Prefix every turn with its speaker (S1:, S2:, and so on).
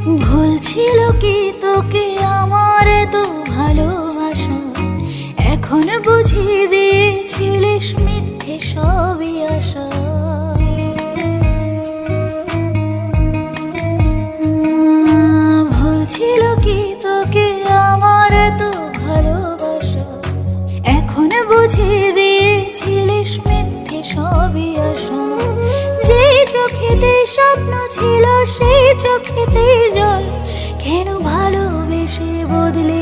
S1: ভুল ছিল কি তোকে আমার তো ভালোবাসা, এখন বুঝিয়ে দিয়েছিলিস মিথ্যে সবই আশা। ভুল ছিল কি তোকে আমার তো ভালোবাসা, এখন বুঝিয়ে দিয়েছিলিস মিথ্যে সবই আশা। যেই চোখেতে স্বপ্ন ছিল সেই চোখেতে জল, কেন ভালোবেসে বদলে